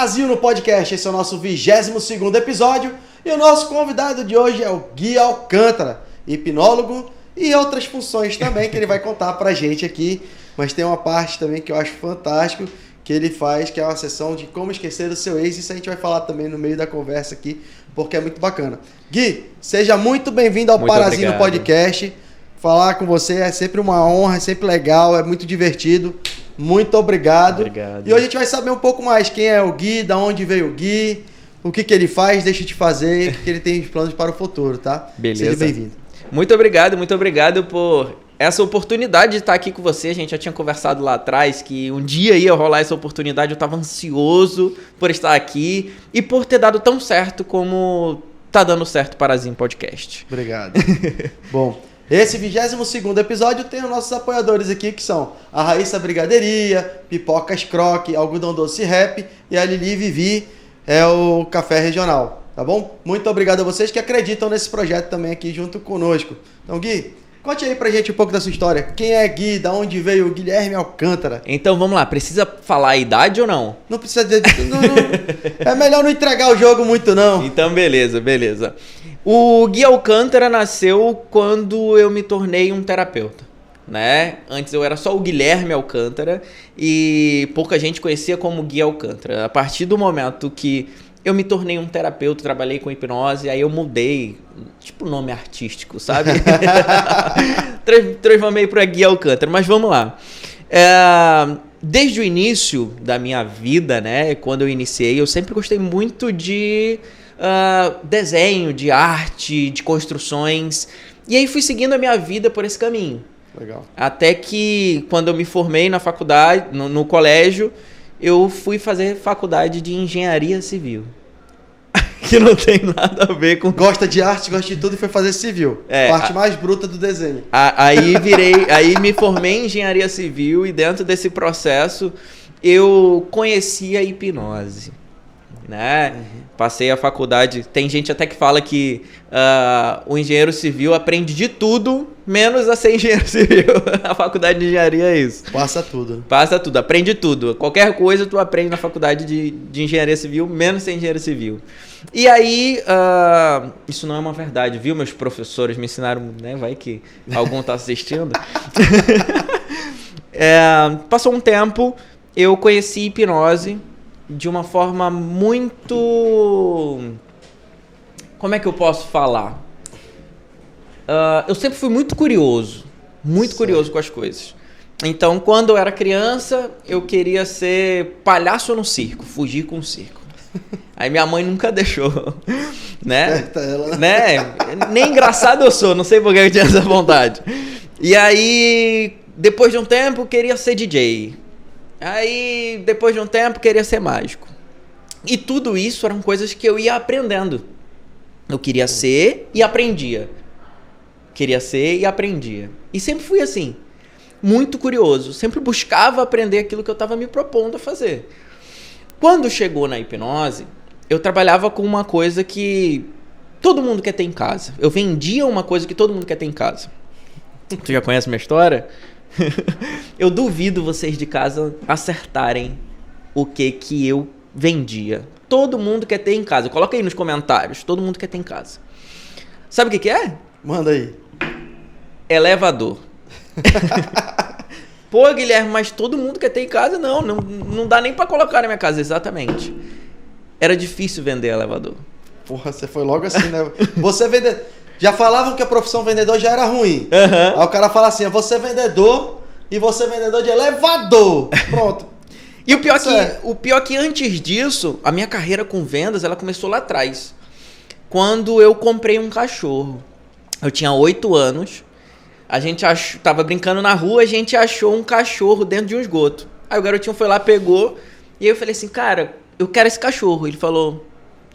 Brasil no podcast. Esse é o nosso 22º episódio e o nosso convidado de hoje é o Gui Alcântara, hipnólogo e outras funções também que ele vai contar pra gente aqui. Mas tem uma parte também que eu acho fantástico que ele faz, que é uma sessão de como esquecer o seu ex. Isso a gente vai falar também no meio da conversa aqui, porque é muito bacana. Gui, seja muito bem-vindo ao Parazinho Podcast. Falar com você é sempre uma honra, é sempre legal, é muito divertido. Muito obrigado. Obrigado. E hoje a gente vai saber um pouco mais quem é o Gui, da onde veio o Gui, o que ele faz, deixa de fazer, o que ele tem de planos para o futuro, tá? Beleza. Seja bem-vindo. Muito obrigado por essa oportunidade de estar aqui com você. A gente já tinha conversado lá atrás que um dia ia rolar essa oportunidade. Eu estava ansioso por estar aqui e por ter dado tão certo como tá dando certo para Parazinho Podcast. Obrigado. Bom, esse 22º episódio tem os nossos apoiadores aqui, que são a Raíssa Brigadeiria, Pipocas Croque, Algodão Doce Rap e a Lili Vivi, é o Café Regional, tá bom? Muito obrigado a vocês que acreditam nesse projeto também aqui junto conosco. Então, Gui, conte aí pra gente um pouco da sua história. Quem é Gui? Da onde veio o Guilherme Alcântara? Então vamos lá, precisa falar a idade ou não? Não precisa é melhor não entregar o jogo muito não. Então beleza. O Gui Alcântara nasceu quando eu me tornei um terapeuta, né? Antes eu era só o Guilherme Alcântara e pouca gente conhecia como Gui Alcântara. A partir do momento que eu me tornei um terapeuta, trabalhei com hipnose, aí eu mudei, tipo nome artístico, sabe? Transformei para Gui Alcântara, mas vamos lá. Desde o início da minha vida, né, quando eu iniciei, eu sempre gostei muito de desenho, de arte, de construções, e aí fui seguindo a minha vida por esse caminho. Legal. Até que quando eu me formei na faculdade, no colégio, eu fui fazer faculdade de engenharia civil. Que não tem nada a ver com... Gosta de arte, gosta de tudo e foi fazer civil. Parte mais bruta do desenho. Aí me formei em engenharia civil e dentro desse processo eu conheci a hipnose, né? Passei a faculdade, tem gente até que fala que o engenheiro civil aprende de tudo, menos a ser engenheiro civil. A faculdade de engenharia é isso. Passa tudo, aprende tudo. Qualquer coisa tu aprende na faculdade de engenharia civil, menos ser engenheiro civil. E aí, isso não é uma verdade, viu? Meus professores me ensinaram, né? Vai que algum tá assistindo. Passou um tempo, eu conheci hipnose de uma forma muito... Como é que eu posso falar? Eu sempre fui muito curioso com as coisas. Então, quando eu era criança, eu queria ser palhaço no circo, fugir com o circo. Aí minha mãe nunca deixou, né? Nem engraçado eu sou, não sei por que eu tinha essa vontade. E aí, depois de um tempo, eu queria ser DJ. Aí, depois de um tempo, queria ser mágico. E tudo isso eram coisas que eu ia aprendendo. Eu queria ser e aprendia. E sempre fui assim, muito curioso. Sempre buscava aprender aquilo que eu estava me propondo a fazer. Quando chegou na hipnose, eu trabalhava com uma coisa que todo mundo quer ter em casa. Eu vendia uma coisa que todo mundo quer ter em casa. Tu já conhece minha história? Eu duvido vocês de casa acertarem o que eu vendia. Todo mundo quer ter em casa. Coloca aí nos comentários. Todo mundo quer ter em casa. Sabe o que é? Manda aí. Elevador. Pô, Guilherme, mas todo mundo quer ter em casa? Não dá nem pra colocar na minha casa. Exatamente. Era difícil vender elevador. Porra, você foi logo assim, né? Você vender... Já falavam que a profissão vendedor já era ruim. Aí o cara fala assim, você é vendedor e você é vendedor de elevador. Pronto. E o pior que antes disso, a minha carreira com vendas, ela começou lá atrás. Quando eu comprei um cachorro. Eu tinha 8 anos. A gente tava brincando na rua, a gente achou um cachorro dentro de um esgoto. Aí o garotinho foi lá, pegou. E aí eu falei assim, cara, eu quero esse cachorro. Ele falou...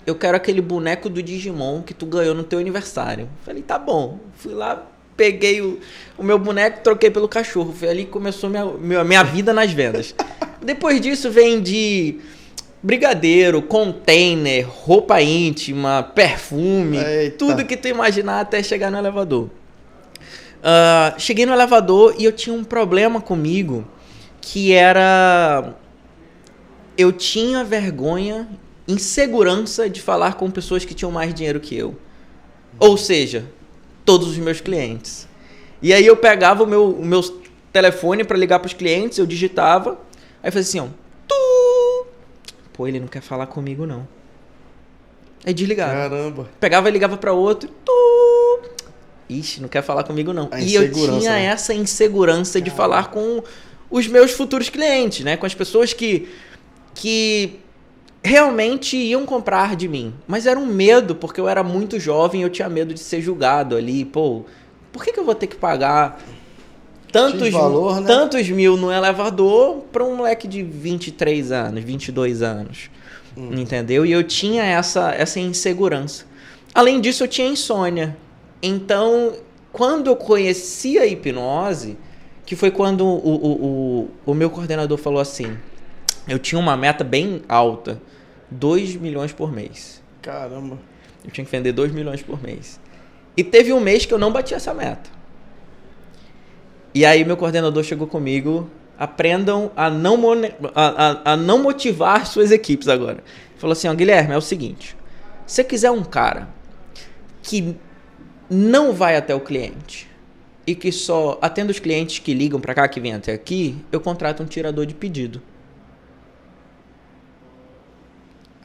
Eu quero aquele boneco do Digimon que tu ganhou no teu aniversário. Falei, tá bom. Fui lá, peguei o meu boneco, troquei pelo cachorro. Foi ali que começou minha vida nas vendas. Depois disso, vendi brigadeiro, container, roupa íntima, perfume. Eita. Tudo que tu imaginar até chegar no elevador. Cheguei no elevador e eu tinha um problema comigo que era... eu tinha vergonha, insegurança de falar com pessoas que tinham mais dinheiro que eu. Ou seja, todos os meus clientes. E aí eu pegava o meu telefone para ligar para os clientes, eu digitava, aí fazia assim, ó. Pô, ele não quer falar comigo, não. Aí desligava. Caramba. Pegava e ligava para outro. Ixi, não quer falar comigo, não. E eu tinha, né, essa insegurança de falar com os meus futuros clientes, né? Com as pessoas que realmente iam comprar de mim. Mas era um medo, porque eu era muito jovem e eu tinha medo de ser julgado ali. Pô, por que eu vou ter que pagar tantos mil no elevador para um moleque de 23 anos, 22 anos? Entendeu? E eu tinha essa insegurança. Além disso, eu tinha insônia. Então, quando eu conheci a hipnose, que foi quando o meu coordenador falou assim, eu tinha uma meta bem alta, 2 milhões por mês. Caramba. Eu tinha que vender 2 milhões por mês. E teve um mês que eu não bati essa meta. E aí meu coordenador chegou comigo, aprendam a não motivar suas equipes agora. Ele falou assim, ó, Guilherme, é o seguinte, se você quiser um cara que não vai até o cliente e que só atende os clientes que ligam pra cá, que vêm até aqui, eu contrato um tirador de pedido.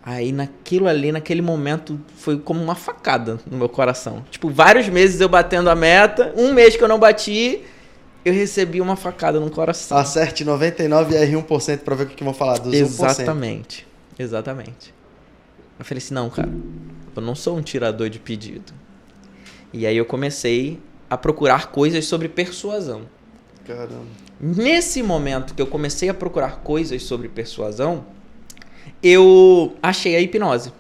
Aí naquele momento, foi como uma facada no meu coração. Tipo, vários meses eu batendo a meta, um mês que eu não bati, eu recebi uma facada no coração. Acerte 99 e erre 1% pra ver o que vão falar dos 1%. Exatamente. Eu falei assim, não, cara, eu não sou um tirador de pedido. E aí eu comecei a procurar coisas sobre persuasão. Caramba. Nesse momento que eu comecei a procurar coisas sobre persuasão, eu achei a hipnose.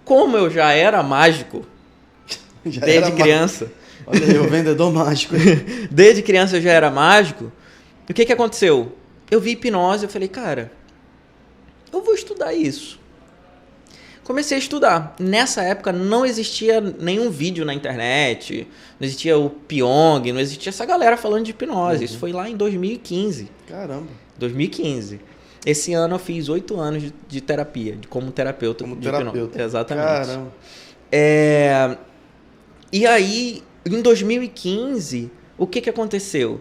Como eu já era mágico desde criança. Olha aí, o vendedor mágico. Desde criança eu já era mágico. O que aconteceu? Eu vi hipnose, eu falei, cara, eu vou estudar isso. Comecei a estudar. Nessa época não existia nenhum vídeo na internet, não existia o Pyong, não existia essa galera falando de hipnose. Isso foi lá em 2015. Caramba. 2015. Esse ano eu fiz 8 anos de terapia, como terapeuta. Como terapeuta. Exatamente. Caramba. E aí, em 2015, o que aconteceu?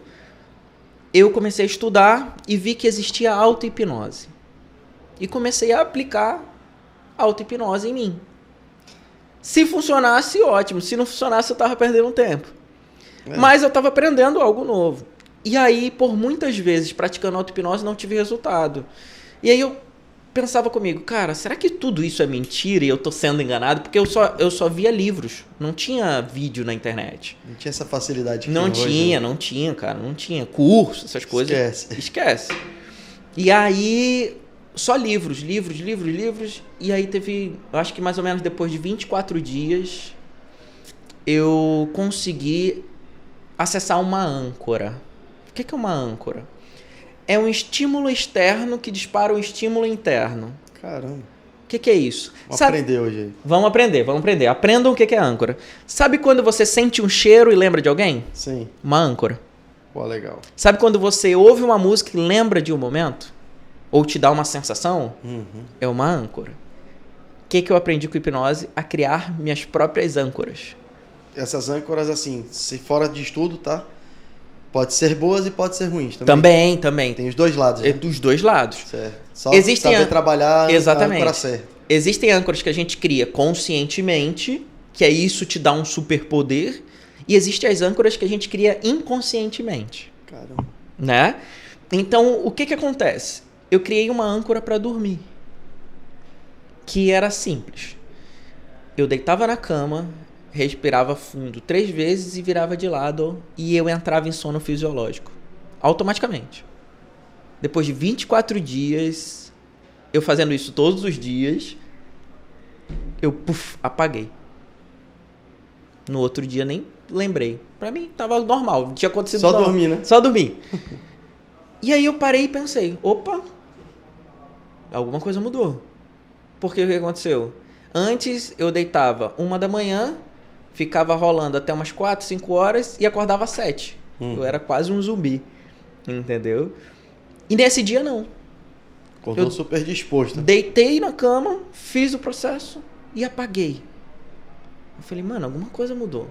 Eu comecei a estudar e vi que existia auto-hipnose. E comecei a aplicar auto-hipnose em mim. Se funcionasse, ótimo. Se não funcionasse, eu estava perdendo tempo. Mas eu estava aprendendo algo novo. E aí, por muitas vezes, praticando auto-hipnose, não tive resultado. E aí eu pensava comigo, cara, será que tudo isso é mentira e eu tô sendo enganado? Porque eu só via livros, não tinha vídeo na internet. Não tinha essa facilidade. Não tinha, cara, não tinha. Curso, essas coisas. Esquece. E aí, só livros. E aí teve, eu acho que mais ou menos depois de 24 dias, eu consegui acessar uma âncora. O que é uma âncora? É um estímulo externo que dispara um estímulo interno. Caramba. O que é isso? Vamos aprender hoje aí. Vamos aprender. Aprendam o que é âncora. Sabe quando você sente um cheiro e lembra de alguém? Sim. Uma âncora. Pô, legal. Sabe quando você ouve uma música e lembra de um momento? Ou te dá uma sensação? É uma âncora. O que eu aprendi com hipnose? A criar minhas próprias âncoras. Essas âncoras, assim, se fora de estudo, tá? Pode ser boas e pode ser ruins também. Também. Tem os dois lados. Né? Dos dois lados. Certo. Só saber trabalhar a âncora certa. Existem âncoras que a gente cria conscientemente, que é isso te dá um superpoder, e existem as âncoras que a gente cria inconscientemente. Caramba. Né? Então, o que acontece? Eu criei uma âncora para dormir, que era simples. Eu deitava na cama, respirava fundo 3 vezes e virava de lado e eu entrava em sono fisiológico. Automaticamente. Depois de 24 dias, eu fazendo isso todos os dias, eu apaguei. No outro dia nem lembrei. Pra mim tava normal, não tinha acontecido só nada. Dormir, né? Só dormir. E aí eu parei e pensei, opa, alguma coisa mudou. Porque o que aconteceu? Antes eu deitava 1 da manhã, ficava rolando até umas 4, 5 horas e acordava às 7. Eu era quase um zumbi, entendeu? E nesse dia não. Acordou super disposto. Deitei na cama, fiz o processo e apaguei. Eu falei, mano, alguma coisa mudou.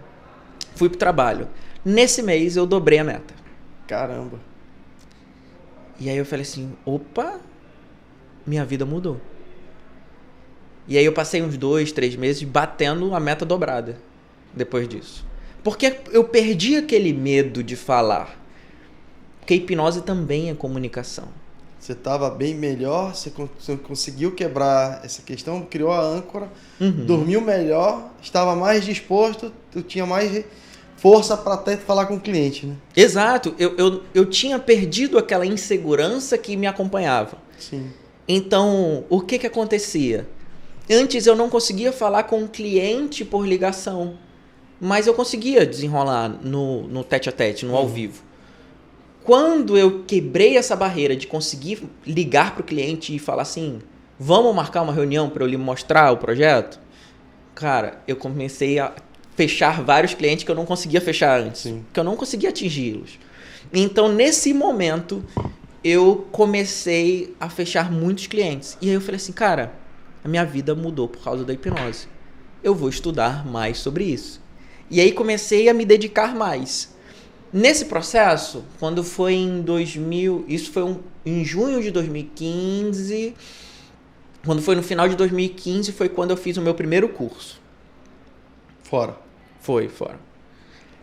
Fui pro trabalho. Nesse mês eu dobrei a meta. Caramba. E aí eu falei assim, opa, minha vida mudou. E aí eu passei uns 2, 3 meses batendo a meta dobrada depois disso. Porque eu perdi aquele medo de falar. Porque a hipnose também é comunicação. Você estava bem melhor, você conseguiu quebrar essa questão, criou a âncora, dormiu melhor, estava mais disposto, tu tinha mais força para até falar com o cliente, né? Exato. Eu tinha perdido aquela insegurança que me acompanhava. Sim. Então, o que acontecia? Antes eu não conseguia falar com o cliente por ligação, mas eu conseguia desenrolar no tete-a-tete, no ao vivo. Quando eu quebrei essa barreira de conseguir ligar para o cliente e falar assim, vamos marcar uma reunião para eu lhe mostrar o projeto? Cara, eu comecei a fechar vários clientes que eu não conseguia fechar antes, que eu não conseguia atingi-los. Então, nesse momento, eu comecei a fechar muitos clientes. E aí eu falei assim, cara, a minha vida mudou por causa da hipnose. Eu vou estudar mais sobre isso. E aí comecei a me dedicar mais. Nesse processo, quando foi em em junho de 2015, quando foi no final de 2015, foi quando eu fiz o meu primeiro curso. Fora. Foi, fora.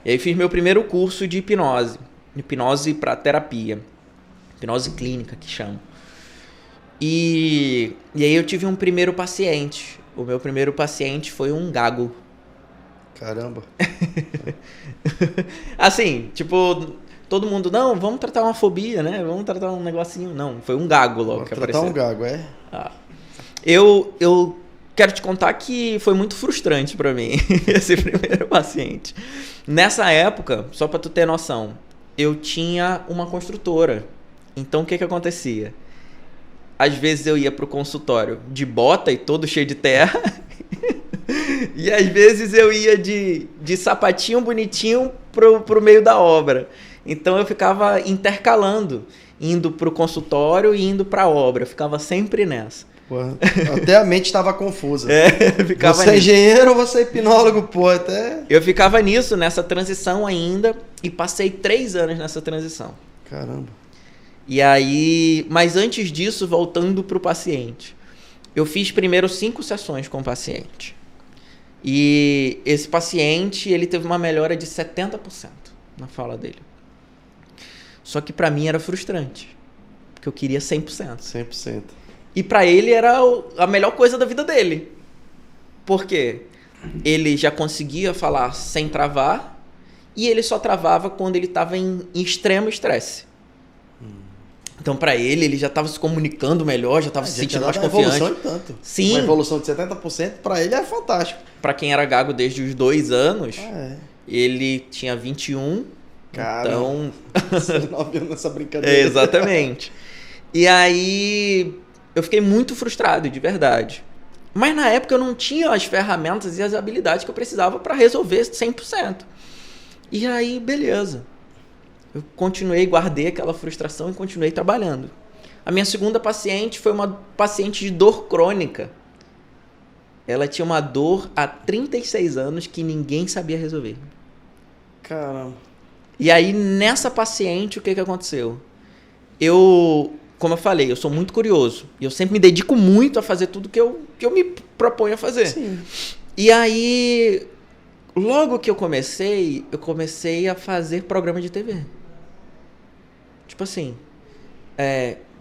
E aí fiz meu primeiro curso de hipnose. Hipnose para terapia. Hipnose clínica, que chama. E aí eu tive um primeiro paciente. O meu primeiro paciente foi um gago. Caramba. Assim, tipo, todo mundo, não, vamos tratar uma fobia, né? Vamos tratar um negocinho. Não, foi um gago logo que apareceu. Tratar um gago, é? Ah. Eu quero te contar que foi muito frustrante pra mim, esse primeiro paciente. Nessa época, só pra tu ter noção, eu tinha uma construtora. Então, o que acontecia? Às vezes eu ia pro consultório de bota e todo cheio de terra. E às vezes eu ia de sapatinho bonitinho pro meio da obra. Então eu ficava intercalando, indo pro consultório e indo pra obra. Eu ficava sempre nessa. Pô, até a mente estava confusa. Ficava você é engenheiro ou você é hipnólogo, pô, até... Eu ficava nisso, nessa transição ainda, e passei 3 anos nessa transição. Caramba. E aí, mas antes disso, voltando pro paciente, eu fiz primeiro 5 sessões com o paciente. E esse paciente, ele teve uma melhora de 70% na fala dele. Só que pra mim era frustrante, porque eu queria 100%. 100%. E pra ele era a melhor coisa da vida dele. Por quê? Ele já conseguia falar sem travar, e ele só travava quando ele estava em extremo estresse. Então, pra ele já estava se comunicando melhor, já estava se sentindo mais confiante. Evolução de tanto. Sim. Uma evolução de 70%, pra ele é fantástico. Pra quem era gago desde os 2 anos, ele tinha 21. Cara, então... você não viu nessa brincadeira. Exatamente. E aí, eu fiquei muito frustrado, de verdade. Mas na época eu não tinha as ferramentas e as habilidades que eu precisava para resolver 100%. E aí, beleza. Eu continuei, guardei aquela frustração e continuei trabalhando. A minha segunda paciente foi uma paciente de dor crônica. Ela tinha uma dor há 36 anos que ninguém sabia resolver. Caramba. E aí, nessa paciente, o que aconteceu? Como eu falei, eu sou muito curioso. E eu sempre me dedico muito a fazer tudo que eu me proponho a fazer. Sim. E aí, logo que eu comecei a fazer programa de TV. Tipo assim,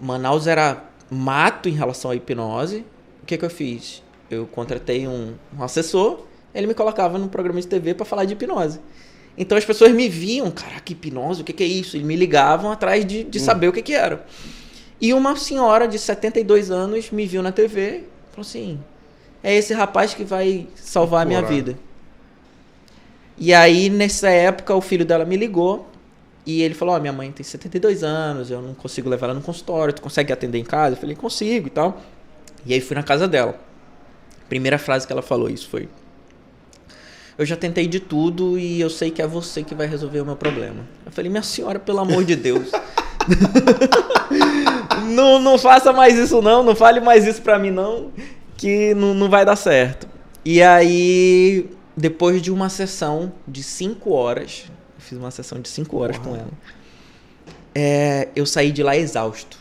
Manaus era mato em relação à hipnose. O que eu fiz? Eu contratei um assessor, ele me colocava no programa de TV para falar de hipnose. Então as pessoas me viam, caraca, hipnose, o que é isso? E me ligavam atrás de saber o que era. E uma senhora de 72 anos me viu na TV e falou assim, é esse rapaz que vai salvar a minha vida. E aí, nessa época, o filho dela me ligou e ele falou, minha mãe tem 72 anos, eu não consigo levar ela no consultório, tu consegue atender em casa? Eu falei, consigo e tal. E aí fui na casa dela. A primeira frase que ela falou isso foi, eu já tentei de tudo e eu sei que é você que vai resolver o meu problema. Eu falei, minha senhora, pelo amor de Deus. não faça mais isso não fale mais isso pra mim não, que não vai dar certo. E aí, depois de uma sessão de 5 horas, eu fiz uma sessão de 5 horas com ela, eu saí de lá exausto.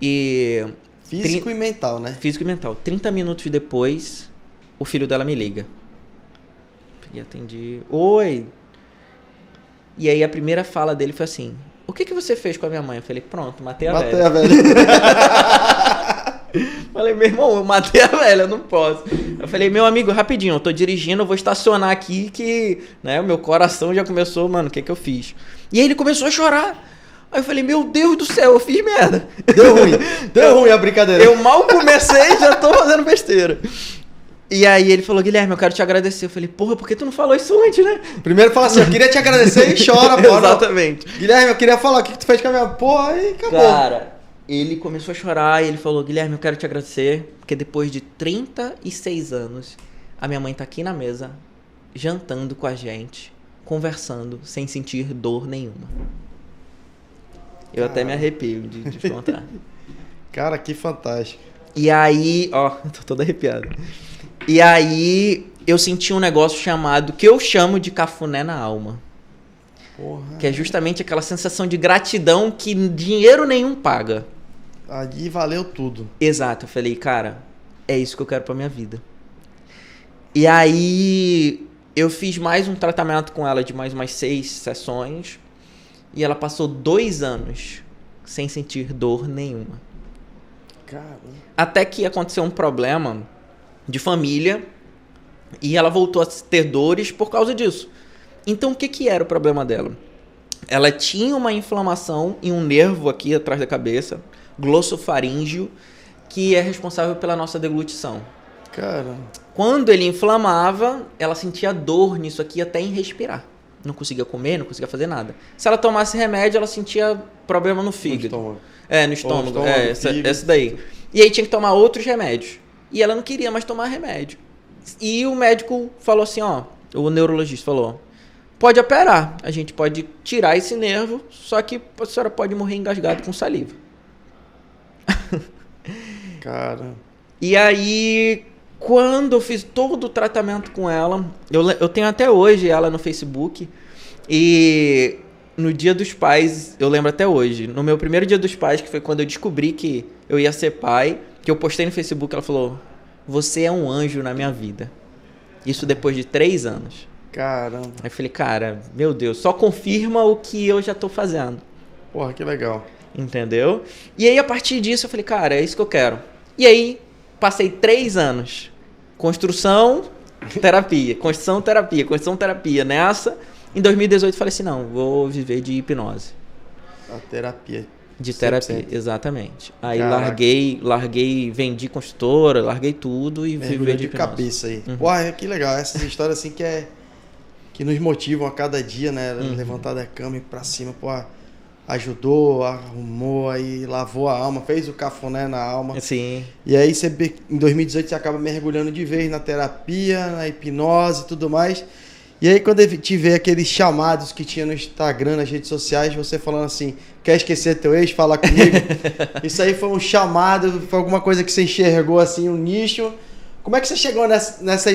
E... Físico e mental, né? Físico e mental. 30 minutos depois, o filho dela me liga. E atendi. Oi! E aí a primeira fala dele foi assim: o que você fez com a minha mãe? Eu falei: pronto, matei a velha. Falei: meu irmão, eu matei a velha, eu não posso. Eu falei: meu amigo, rapidinho, eu tô dirigindo, eu vou estacionar aqui que, né, o meu coração já começou, mano, o que eu fiz? E aí ele começou a chorar. Aí eu falei: meu Deus do céu, eu fiz merda. Deu ruim a brincadeira. Eu mal comecei e já tô fazendo besteira. E aí ele falou: Guilherme, eu quero te agradecer. Eu falei: porra, por que tu não falou isso antes, né? Primeiro fala assim: eu queria te agradecer e chora, pô. Exatamente. Guilherme, eu queria falar o que tu fez com a minha porra e acabou. Cara, ele começou a chorar e ele falou: Guilherme, eu quero te agradecer, porque depois de 36 anos, a minha mãe tá aqui na mesa, jantando com a gente, conversando, sem sentir dor nenhuma. Eu até me arrepio de te contar. Cara, que fantástico. E aí, ó, tô todo arrepiado. E aí, eu senti um negócio chamado, que eu chamo de cafuné na alma. Porra. Que é justamente aquela sensação de gratidão que dinheiro nenhum paga. Ali valeu tudo. Exato, eu falei: cara, é isso que eu quero pra minha vida. E aí, eu fiz mais um tratamento com ela de mais umas 6 sessões. E ela passou 2 anos sem sentir dor nenhuma. Caramba. Até que aconteceu um problema de família e ela voltou a ter dores por causa disso. Então, o que era o problema dela? Ela tinha uma inflamação em um nervo aqui atrás da cabeça, glossofaríngeo, que é responsável pela nossa deglutição. Caramba. Quando ele inflamava, ela sentia dor nisso aqui até em respirar. Não conseguia comer, não conseguia fazer nada. Se ela tomasse remédio, ela sentia problema no fígado. No estômago. Essa daí. E aí tinha que tomar outros remédios. E ela não queria mais tomar remédio. E o médico falou assim, ó, o neurologista falou: pode operar, a gente pode tirar esse nervo, só que a senhora pode morrer engasgado com saliva. Cara. E aí, quando eu fiz todo o tratamento com ela, eu tenho até hoje ela no Facebook, e no Dia dos Pais, eu lembro até hoje, no meu primeiro Dia dos Pais, que foi quando eu descobri que eu ia ser pai, que eu postei no Facebook, ela falou: você é um anjo na minha vida. Isso depois de 3 anos. Caramba. Aí eu falei: cara, meu Deus, só confirma o que eu já tô fazendo. Porra, que legal. Entendeu? E aí, a partir disso, eu falei: cara, é isso que eu quero. E aí, passei 3 anos. Construção, terapia. Construção, terapia. Construção, terapia. Nessa, em 2018, eu falei assim: não, vou viver de hipnose. A terapia. De terapia, 100%. Exatamente. Aí larguei, vendi construtora, larguei tudo e vivi de hipnose. Cabeça aí. Porra, que legal. Essas histórias assim que nos motivam a cada dia, né? Levantar da cama e ir pra cima, porra. Ajudou, arrumou, aí lavou a alma, fez o cafuné na alma. Sim. E aí você, em 2018 você acaba mergulhando de vez na terapia, na hipnose e tudo mais. E aí quando eu te vê aqueles chamados que tinha no Instagram, nas redes sociais, você falando assim: quer esquecer teu ex, fala comigo. Isso aí foi um chamado, foi alguma coisa que você enxergou assim, um nicho. Como é que você chegou nessa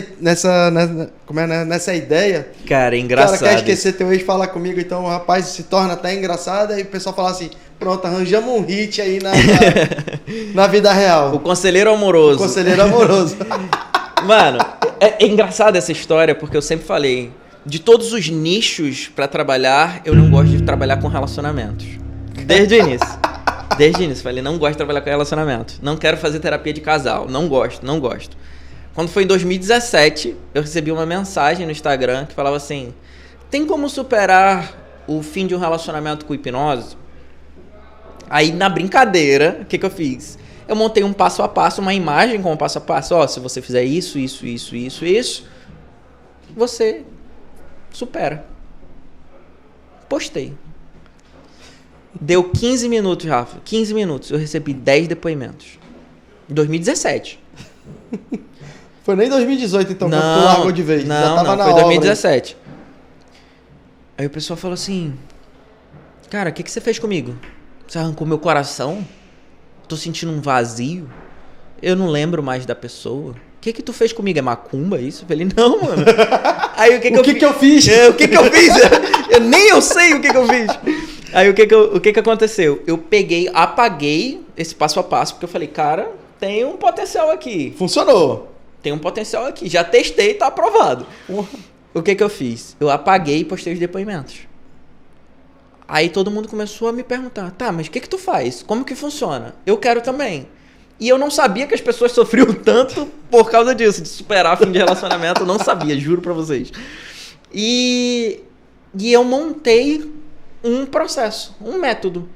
ideia? Cara, é engraçado. Cara, quer esquecer teu ex, fala comigo. Então, rapaz, se torna até engraçado. Aí o pessoal fala assim: pronto, arranjamos um hit aí na vida real. O conselheiro amoroso. O conselheiro amoroso. Mano, é engraçado essa história, porque eu sempre falei: de todos os nichos pra trabalhar, eu não gosto de trabalhar com relacionamentos. Desde o início. Desde o início. Falei: não gosto de trabalhar com relacionamentos. Não quero fazer terapia de casal. Não gosto. Quando foi em 2017, eu recebi uma mensagem no Instagram que falava assim: tem como superar o fim de um relacionamento com hipnose? Aí, na brincadeira, o que eu fiz? Eu montei um passo a passo, uma imagem com um passo a passo. Ó, se você fizer isso, você supera. Postei. Deu 15 minutos, Rafa. 15 minutos. Eu recebi 10 depoimentos. Em 2017. Foi nem 2018, então, quando tu largou de vez. Não, já tava na foi obra. 2017. Aí o pessoal falou assim: cara, o que você fez comigo? Você arrancou meu coração? Tô sentindo um vazio. Eu não lembro mais da pessoa. O que tu fez comigo? É macumba isso? Eu falei, não, mano. Aí o que eu fiz? O que eu fiz? Nem eu sei o que eu fiz. Aí o que aconteceu? Eu apaguei esse passo a passo, porque eu falei, cara, tem um potencial aqui. Funcionou. Tem um potencial aqui. Já testei, tá aprovado. O que eu fiz? Eu apaguei e postei os depoimentos. Aí todo mundo começou a me perguntar, tá, mas o que tu faz? Como que funciona? Eu quero também. E eu não sabia que as pessoas sofriam tanto por causa disso, de superar fim de relacionamento. Eu não sabia, juro pra vocês. E eu montei um processo, um método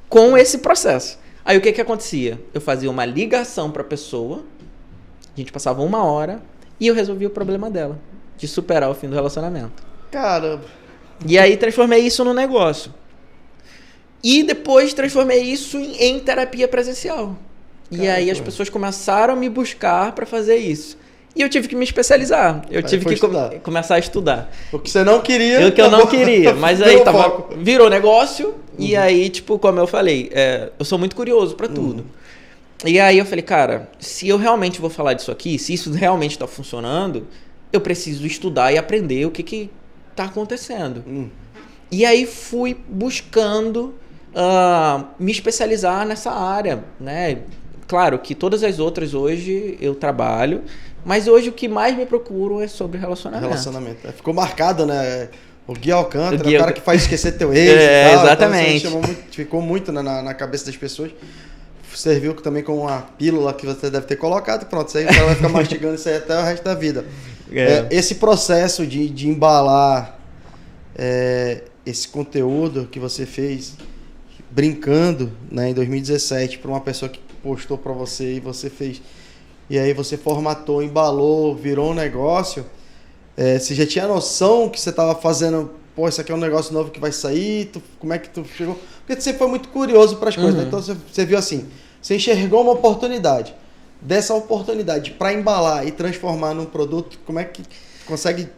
com esse processo. Aí o que acontecia? Eu fazia uma ligação pra pessoa, a gente passava 1 hora e eu resolvia o problema dela, de superar o fim do relacionamento. Caramba. E aí transformei isso no negócio. E depois transformei isso em terapia presencial. E aí as pessoas começaram a me buscar para fazer isso. E eu tive que me especializar. Eu tive que começar a estudar. O que você não queria. O que eu não queria. Mas aí virou negócio. E aí, tipo, como eu falei, eu sou muito curioso para tudo. E aí eu falei, cara, se eu realmente vou falar disso aqui, se isso realmente tá funcionando, eu preciso estudar e aprender o que tá acontecendo. E aí fui buscando me especializar nessa área, né? Claro que todas as outras hoje eu trabalho, mas hoje o que mais me procuro é sobre relacionamento. Ficou marcado, né? O Gui Alcântara, o cara que faz esquecer teu ex e tal. Exatamente. Então, ficou muito na cabeça das pessoas. Serviu também como uma pílula que você deve ter colocado. Pronto, isso aí o cara vai ficar mastigando isso aí até o resto da vida. Esse processo de embalar esse conteúdo que você fez brincando, né, em 2017 para uma pessoa que postou para você e você fez, e aí você formatou, embalou, virou um negócio, você já tinha noção que você estava fazendo, pô, isso aqui é um negócio novo que vai sair, como é que tu chegou? Porque você foi muito curioso para as coisas, né? Então você viu assim, você enxergou uma oportunidade, dessa oportunidade para embalar e transformar num produto, como é que consegue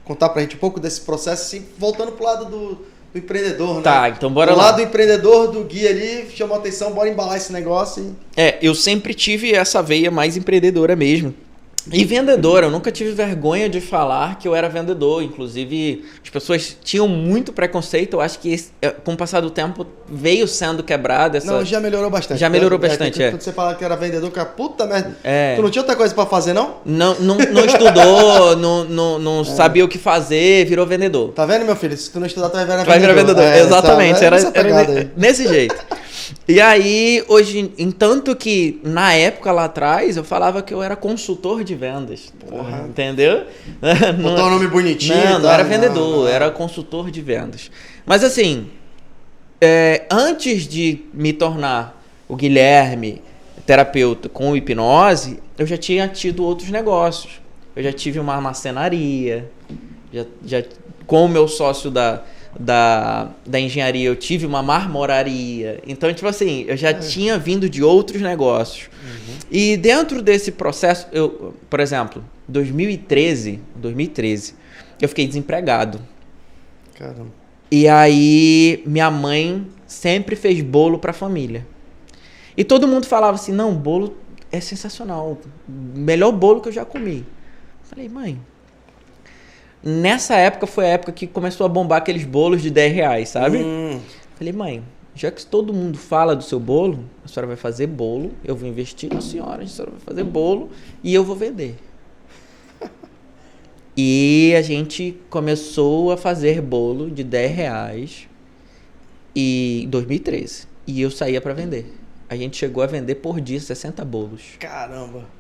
contar pra gente um pouco desse processo, assim, voltando pro lado do empreendedor, né? Tá, então bora lá. O lado do empreendedor, do Gui ali, chamou a atenção, bora embalar esse negócio. Eu sempre tive essa veia mais empreendedora mesmo. E vendedora, eu nunca tive vergonha de falar que eu era vendedor. Inclusive, as pessoas tinham muito preconceito. Eu acho que com o passar do tempo veio sendo quebrado. Não, já melhorou bastante. Já melhorou bastante, Quando você fala que era vendedor, que puta merda. Tu não tinha outra coisa pra fazer, não? Não estudou, não sabia o que fazer, virou vendedor. Tá vendo, meu filho? Se tu não estudar, tu vai virar vendedor. Vai virar vendedor, exatamente. Era nesse jeito. E aí, hoje, entanto que na época lá atrás, eu falava que eu era consultor de vendas. Porra, entendeu? Botou um nome bonitinho. Não era vendedor, era consultor de vendas. Mas assim, antes de me tornar o Guilherme, terapeuta com hipnose, eu já tinha tido outros negócios. Eu já tive uma marcenaria, já com o meu sócio da engenharia, eu tive uma marmoraria. Então, tipo assim, eu já tinha vindo de outros negócios. E dentro desse processo, por exemplo, 2013, eu fiquei desempregado. Caramba. E aí, minha mãe sempre fez bolo pra família. E todo mundo falava assim, não, bolo é sensacional. Melhor bolo que eu já comi. Falei, mãe... Nessa época foi a época que começou a bombar aqueles bolos de R$10, sabe? Falei, mãe, já que todo mundo fala do seu bolo, a senhora vai fazer bolo, eu vou investir na senhora, a senhora vai fazer bolo e eu vou vender. E a gente começou a fazer bolo de R$10 em 2013. E eu saía para vender. A gente chegou a vender por dia 60 bolos. Caramba!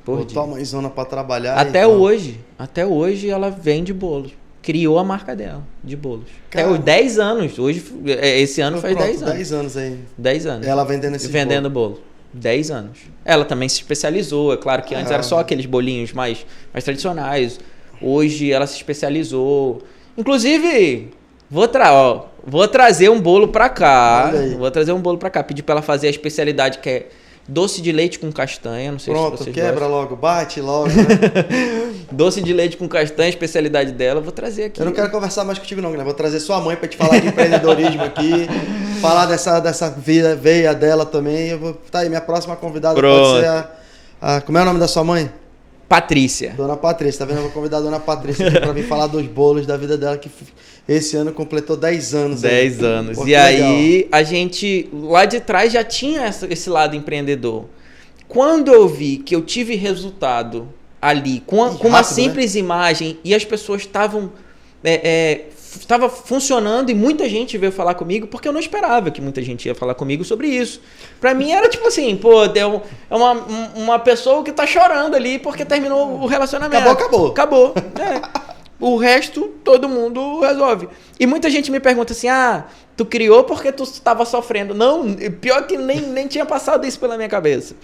Botou a mãezona pra trabalhar. Até hoje ela vende bolos. Criou a marca dela de bolos. Até os 10 anos. Hoje, esse ano faz 10 anos. 10 anos aí. 10 anos. Ela vendendo bolo. 10 anos. Ela também se especializou. É claro que antes era só aqueles bolinhos mais tradicionais. Hoje ela se especializou. Inclusive, vou trazer um bolo pra cá. Pedi pra ela fazer a especialidade que é doce de leite com castanha, não sei se Pronto, vocês quebra gostam. logo, bate logo, né? Doce de leite com castanha, especialidade dela, eu vou trazer aqui. Eu não quero conversar mais contigo não, Guilherme. Vou trazer sua mãe pra te falar de empreendedorismo aqui, falar dessa veia dela também. Tá aí, minha próxima convidada pode ser como é o nome da sua mãe? Patrícia. Dona Patrícia, tá vendo? Eu vou convidar a Dona Patrícia aqui pra vir falar dos bolos da vida dela, que esse ano completou 10 anos. 10 anos. Pô, e aí, a gente, lá de trás, já tinha esse lado empreendedor. Quando eu vi que eu tive resultado ali, com uma simples imagem, e as pessoas estavam estava funcionando e muita gente veio falar comigo, porque eu não esperava que muita gente ia falar comigo sobre isso. Pra mim era tipo assim, pô, é uma pessoa que tá chorando ali porque terminou o relacionamento. Acabou. O resto todo mundo resolve. E muita gente me pergunta assim, tu criou porque tu estava sofrendo. Não, pior que nem tinha passado isso pela minha cabeça.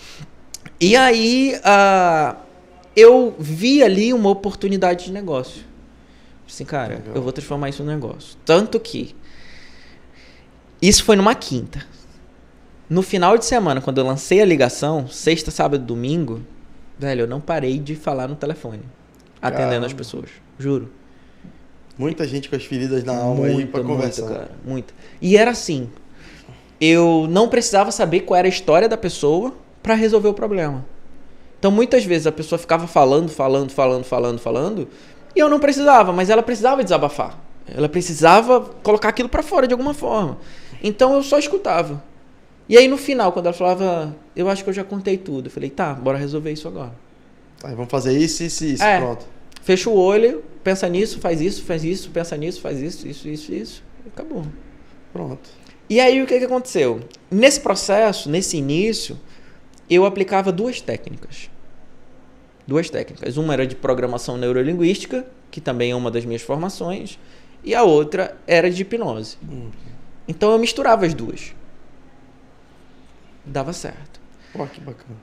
E aí eu vi ali uma oportunidade de negócio. Assim, cara, legal. Eu vou transformar isso num negócio. Tanto que isso foi numa quinta. No final de semana, quando eu lancei a ligação, sexta, sábado, domingo, velho, eu não parei de falar no telefone, atendendo as pessoas. Juro. Muita gente com as feridas na alma aí pra conversar. Cara, muita. E era assim, eu não precisava saber qual era a história da pessoa pra resolver o problema. Então, muitas vezes a pessoa ficava falando, e eu não precisava, mas ela precisava desabafar. Ela precisava colocar aquilo pra fora de alguma forma. Então eu só escutava. E aí no final, quando ela falava, eu acho que eu já contei tudo. Eu falei, tá, bora resolver isso agora. Aí vamos fazer isso, pronto. Fecha o olho, pensa nisso, faz isso, pensa nisso, faz isso. E acabou. Pronto. E aí o que aconteceu? Nesse processo, nesse início, eu aplicava duas técnicas. Uma era de programação neurolinguística, que também é uma das minhas formações, e a outra era de hipnose. Então eu misturava as duas. Dava certo. Pô, que bacana.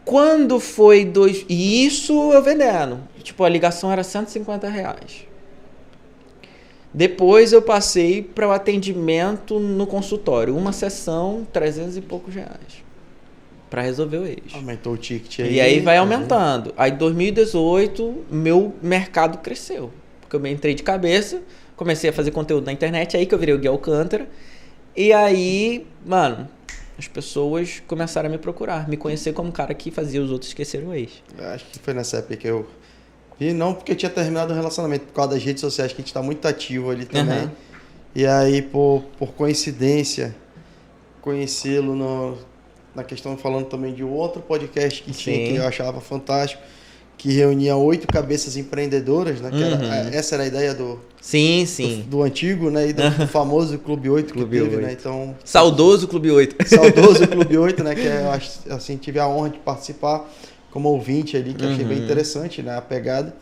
Quando foi E isso eu vendendo. Tipo, a ligação era R$150. Depois eu passei para o atendimento no consultório. Uma sessão, 300 e poucos reais. Para resolver o eixo. Aumentou o ticket aí. E aí vai aumentando. Aí em 2018, meu mercado cresceu. Porque eu entrei de cabeça, comecei a fazer conteúdo na internet, aí que eu virei o Gui Alcântara. E aí, mano, as pessoas começaram a me procurar, me conhecer como um cara que fazia os outros esquecerem o ex. Acho que foi nessa época que eu vi, não porque eu tinha terminado o relacionamento, por causa das redes sociais, que a gente tá muito ativo ali também. E aí, por coincidência, conhecê-lo na questão, falando também de outro podcast que tinha, que eu achava fantástico, que reunia 8 cabeças empreendedoras, né? Que essa era a ideia do antigo, né? E do famoso Clube 8 que teve, né? Então, saudoso Clube 8. Saudoso Clube 8, né? Que eu assim, tive a honra de participar como ouvinte ali, que achei bem interessante, né? A pegada.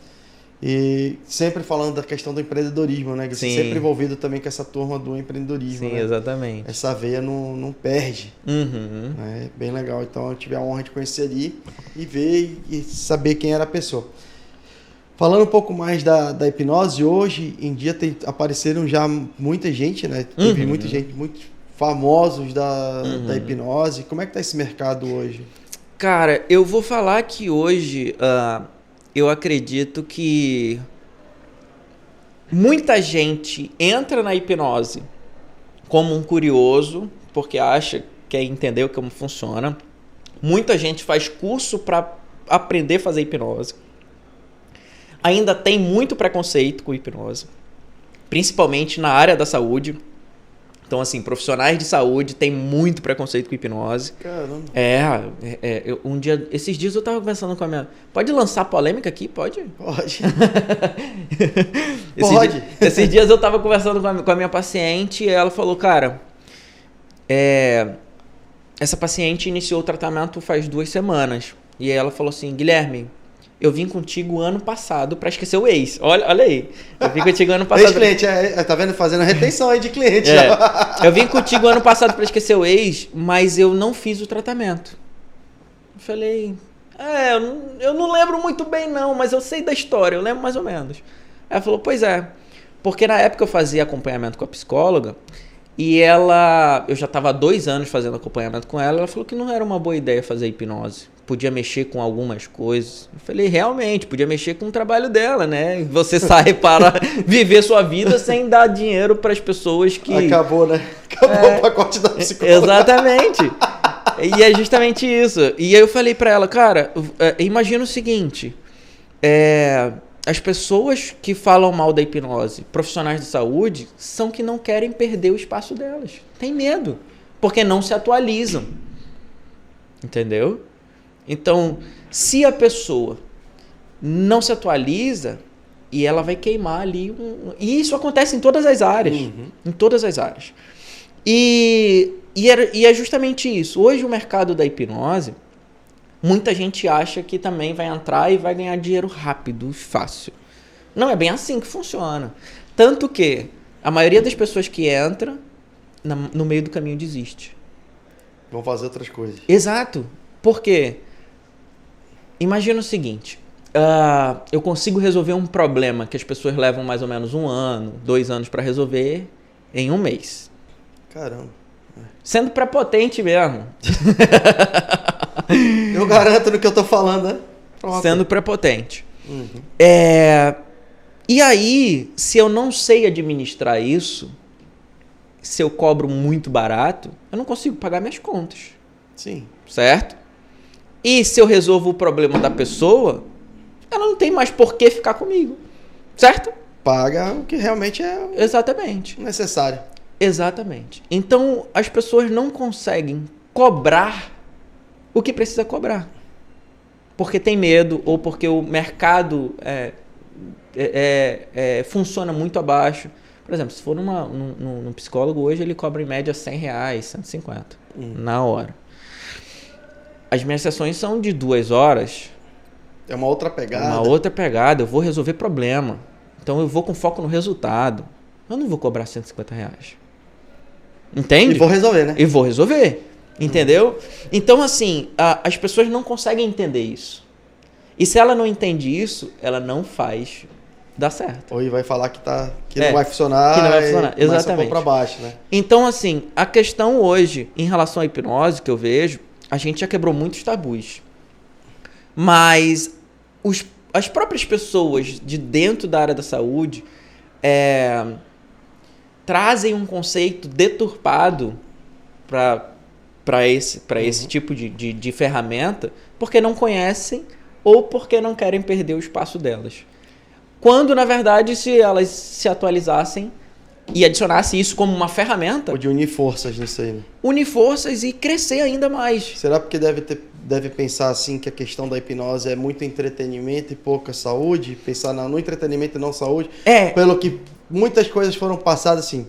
E sempre falando da questão do empreendedorismo, né? Sempre envolvido também com essa turma do empreendedorismo. Sim, né? Exatamente. Essa veia não perde. Né? Bem legal. Então eu tive a honra de conhecer ali e ver e saber quem era a pessoa. Falando um pouco mais da hipnose, hoje em dia apareceram já muita gente, né? Teve muita gente, muitos famosos da hipnose. Como é que tá esse mercado hoje? Cara, eu vou falar que hoje... eu acredito que muita gente entra na hipnose como um curioso, porque acha, quer entender como funciona. Muita gente faz curso para aprender a fazer hipnose. Ainda tem muito preconceito com hipnose, principalmente na área da saúde. Então, assim, profissionais de saúde têm muito preconceito com hipnose. Caramba. Esses dias eu tava conversando com a minha... Pode lançar polêmica aqui? Pode. Pode. Esses dias eu tava conversando com a minha paciente e ela falou, cara, essa paciente iniciou o tratamento faz 2 semanas. E aí ela falou assim, Guilherme, eu vim contigo ano passado pra esquecer o ex. Olha aí. Eu vim contigo ano passado. Ex-cliente, tá vendo? Fazendo a retenção aí de cliente. Eu vim contigo ano passado pra esquecer o ex, mas eu não fiz o tratamento. Eu falei, eu não lembro muito bem não, mas eu sei da história, eu lembro mais ou menos. Ela falou, pois é, porque na época eu fazia acompanhamento com a psicóloga E eu já estava há 2 anos fazendo acompanhamento com ela, ela falou que não era uma boa ideia fazer hipnose. Podia mexer com algumas coisas. Eu falei, realmente, podia mexer com o trabalho dela, né? Você sai para viver sua vida sem dar dinheiro para as pessoas que... Acabou, né? Acabou o pacote da psicóloga. Exatamente. E é justamente isso. E aí eu falei para ela, cara, imagina o seguinte, as pessoas que falam mal da hipnose, profissionais de saúde, são que não querem perder o espaço delas. Tem medo, porque não se atualizam. Entendeu? Então, se a pessoa não se atualiza, e ela vai queimar ali... E isso acontece em todas as áreas. Em todas as áreas. E é justamente isso. Hoje o mercado da hipnose, muita gente acha que também vai entrar e vai ganhar dinheiro rápido e fácil. Não é bem assim que funciona. Tanto que a maioria das pessoas que entra, no meio do caminho desiste. Vão fazer outras coisas. Exato. Por quê? Imagina o seguinte, eu consigo resolver um problema que as pessoas levam mais ou menos 1 ano, 2 anos para resolver em 1 mês. Caramba. Sendo prepotente mesmo. Eu garanto no que eu tô falando, né? Pronto. Sendo prepotente. E aí, se eu não sei administrar isso, se eu cobro muito barato, eu não consigo pagar minhas contas. Sim. Certo? E se eu resolvo o problema da pessoa, ela não tem mais por que ficar comigo. Certo? Paga o que realmente é Exatamente. necessário. Exatamente. Então, as pessoas não conseguem cobrar o que precisa cobrar. Porque tem medo ou porque o mercado funciona muito abaixo. Por exemplo, se for num psicólogo hoje, ele cobra em média R$100, 150 na hora. As minhas sessões são de 2 horas. É uma outra pegada. Uma outra pegada. Eu vou resolver problema. Então eu vou com foco no resultado. Eu não vou cobrar R$150. Entende? E vou resolver, né? E vou resolver. Entendeu? Então, assim, as pessoas não conseguem entender isso. E se ela não entende isso, ela não faz dar certo. Ou vai falar que não vai funcionar. Que não vai funcionar. Exatamente. Para baixo, né? Então, assim, a questão hoje, em relação à hipnose, que eu vejo, a gente já quebrou muitos tabus. Mas as próprias pessoas de dentro da área da saúde trazem um conceito deturpado para esse tipo de ferramenta porque não conhecem ou porque não querem perder o espaço delas. Quando, na verdade, se elas se atualizassem e adicionassem isso como uma ferramenta... Ou de unir forças nisso aí, né? Unir forças e crescer ainda mais. Será porque deve pensar assim que a questão da hipnose é muito entretenimento e pouca saúde? Pensar no entretenimento e não saúde? Pelo que muitas coisas foram passadas assim.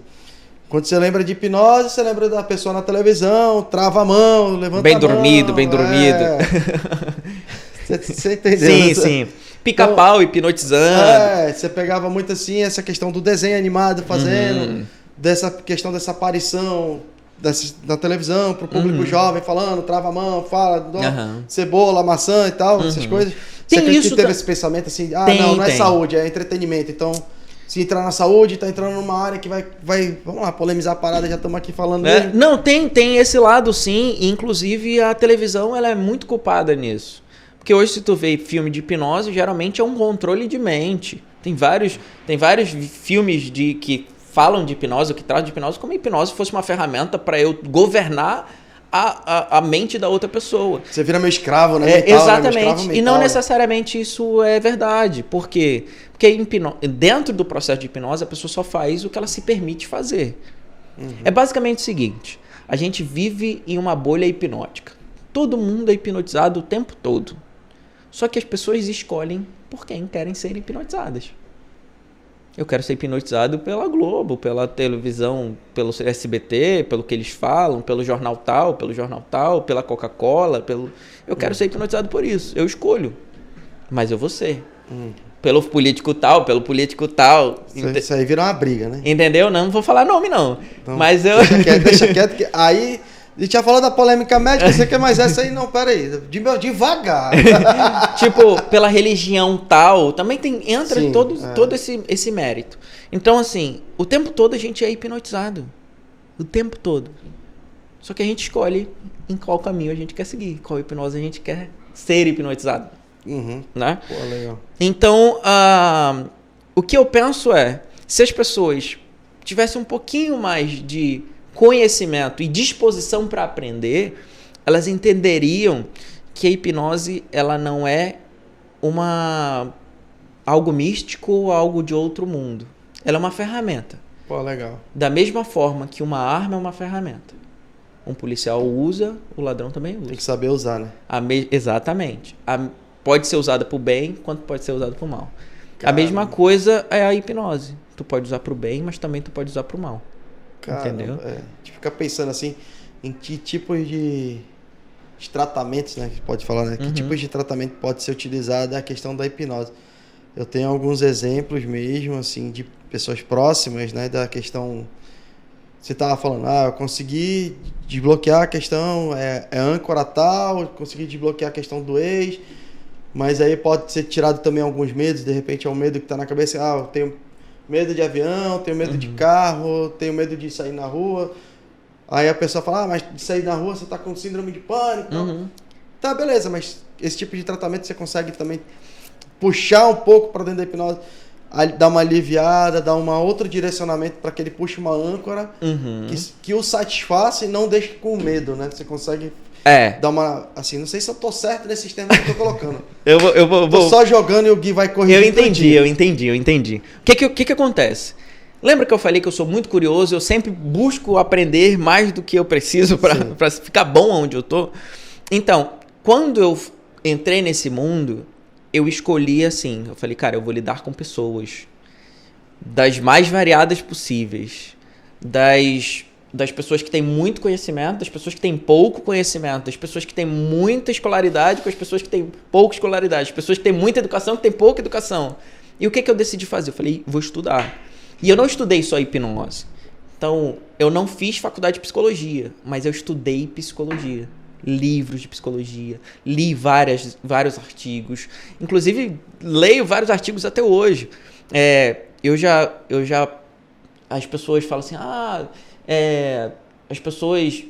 Quando você lembra de hipnose, você lembra da pessoa na televisão, trava a mão, levanta a mão. Bem dormido. Você entendeu? Sim. Pica-pau, hipnotizando. Você pegava muito assim essa questão do desenho animado fazendo, dessa questão dessa aparição na televisão pro público jovem falando, trava a mão, fala, cebola, maçã e tal, essas coisas. Tem Você isso teve esse pensamento assim, não é saúde, é entretenimento, então... Se entrar na saúde, tá entrando numa área que vai vamos lá, polemizar a parada, já estamos aqui falando. Não, tem esse lado sim, inclusive a televisão ela é muito culpada nisso. Porque hoje se tu vê filme de hipnose, geralmente é um controle de mente. Tem vários filmes que falam de hipnose, ou que tratam de hipnose, como a hipnose fosse uma ferramenta para eu governar a mente da outra pessoa. Você vira meu escravo, né? Mental, exatamente. Né? Meu escravo mental, e não necessariamente isso é verdade. Por quê? Porque dentro do processo de hipnose, a pessoa só faz o que ela se permite fazer. É basicamente o seguinte: a gente vive em uma bolha hipnótica. Todo mundo é hipnotizado o tempo todo. Só que as pessoas escolhem por quem querem ser hipnotizadas. Eu quero ser hipnotizado pela Globo, pela televisão, pelo SBT, pelo que eles falam, pelo jornal tal, pela Coca-Cola, eu quero ser hipnotizado por isso. Eu escolho. Mas eu vou ser. Pelo político tal, pelo político tal. Isso aí vira uma briga, né? Entendeu? Não vou falar nome, não. Então, mas eu... Deixa quieto, que aí... A gente já falou da polêmica médica, você quer mais essa aí? Não, pera aí. Devagar. Tipo, pela religião tal, também entra todo esse mérito. Então, assim, o tempo todo a gente é hipnotizado. O tempo todo. Só que a gente escolhe em qual caminho a gente quer seguir, qual hipnose a gente quer ser hipnotizado. Né? Pô, legal. Então, o que eu penso é, se as pessoas tivessem um pouquinho mais de conhecimento e disposição para aprender, elas entenderiam que a hipnose ela não é algo místico ou algo de outro mundo. Ela é uma ferramenta. Pô, legal. Da mesma forma que uma arma é uma ferramenta. Um policial usa, o ladrão também usa. Tem que saber usar, né? Exatamente. Pode ser usada para o bem, quanto pode ser usada para o mal. Caramba. A mesma coisa é a hipnose. Tu pode usar para o bem, mas também tu pode usar para o mal. Caramba, entendeu? A gente fica pensando assim, em que tipos de tratamentos, né? Que pode falar, né? Que tipos de tratamento pode ser utilizado a questão da hipnose. Eu tenho alguns exemplos mesmo, assim, de pessoas próximas, né? Da questão... Você estava falando, eu consegui desbloquear a questão, é âncora tal, consegui desbloquear a questão do ex, mas aí pode ser tirado também alguns medos, de repente é um medo que está na cabeça, eu tenho medo de avião, tenho medo de carro, tenho medo de sair na rua. Aí a pessoa fala, mas de sair na rua você está com síndrome de pânico. Tá, beleza, mas esse tipo de tratamento você consegue também puxar um pouco para dentro da hipnose, dar uma aliviada, dar um outro direcionamento para que ele puxe uma âncora que o satisfaça e não deixe com medo, né? Você consegue dar uma... Assim, não sei se eu tô certo nesses termos que eu tô colocando. eu vou tô só jogando e o Gui vai corrigir. Eu entendi. O que acontece? Lembra que eu falei que eu sou muito curioso, eu sempre busco aprender mais do que eu preciso para ficar bom onde eu tô? Então, quando eu entrei nesse mundo... Eu escolhi assim, eu falei, cara, eu vou lidar com pessoas das mais variadas possíveis, das pessoas que têm muito conhecimento, das pessoas que têm pouco conhecimento, das pessoas que têm muita escolaridade com as pessoas que têm pouca escolaridade, as pessoas que têm muita educação que têm pouca educação. E o que eu decidi fazer? Eu falei, vou estudar. E eu não estudei só hipnose. Então, eu não fiz faculdade de psicologia, mas eu estudei psicologia. Livros de psicologia, li vários artigos, inclusive leio vários artigos até hoje. As pessoas falam assim, as pessoas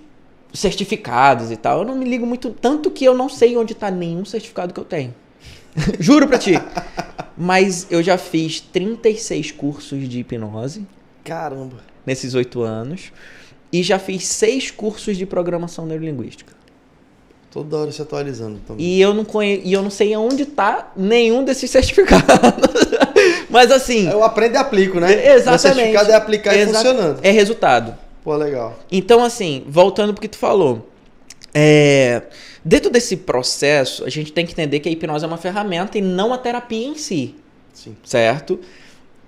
certificados e tal, eu não me ligo muito, tanto que eu não sei onde está nenhum certificado que eu tenho. Juro pra ti. Mas eu já fiz 36 cursos de hipnose. Caramba. Nesses 8 anos. E já fiz 6 cursos de programação neurolinguística. Toda hora se atualizando também. E eu não sei onde está nenhum desses certificados. Mas assim... Eu aprendo e aplico, né? Exatamente. O certificado é aplicar e funcionando. É resultado. Pô, legal. Então assim, voltando pro que tu falou. Dentro desse processo, a gente tem que entender que a hipnose é uma ferramenta e não a terapia em si. Sim. Certo?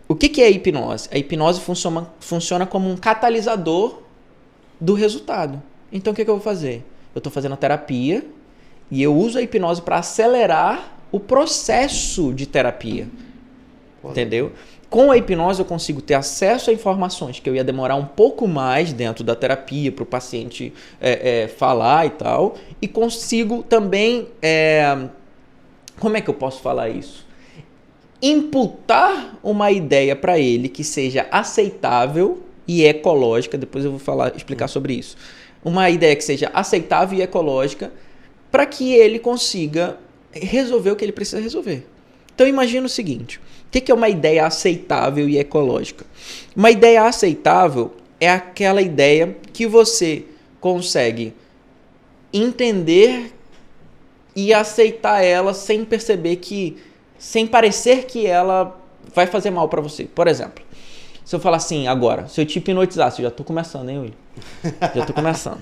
O que é a hipnose? A hipnose funciona como um catalisador do resultado. Então o que eu vou fazer? Eu estou fazendo a terapia e eu uso a hipnose para acelerar o processo de terapia. Entendeu? Com a hipnose eu consigo ter acesso a informações que eu ia demorar um pouco mais dentro da terapia para o paciente falar e tal. E consigo também... como é que eu posso falar isso? Imputar uma ideia para ele que seja aceitável e ecológica. Depois eu vou explicar sobre isso. Uma ideia que seja aceitável e ecológica para que ele consiga resolver o que ele precisa resolver. Então imagina o seguinte, o que é uma ideia aceitável e ecológica? Uma ideia aceitável é aquela ideia que você consegue entender e aceitar ela sem parecer que ela vai fazer mal para você. Por exemplo, se eu falar assim agora, se eu te hipnotizasse, eu já tô começando, hein, William? Já tô começando.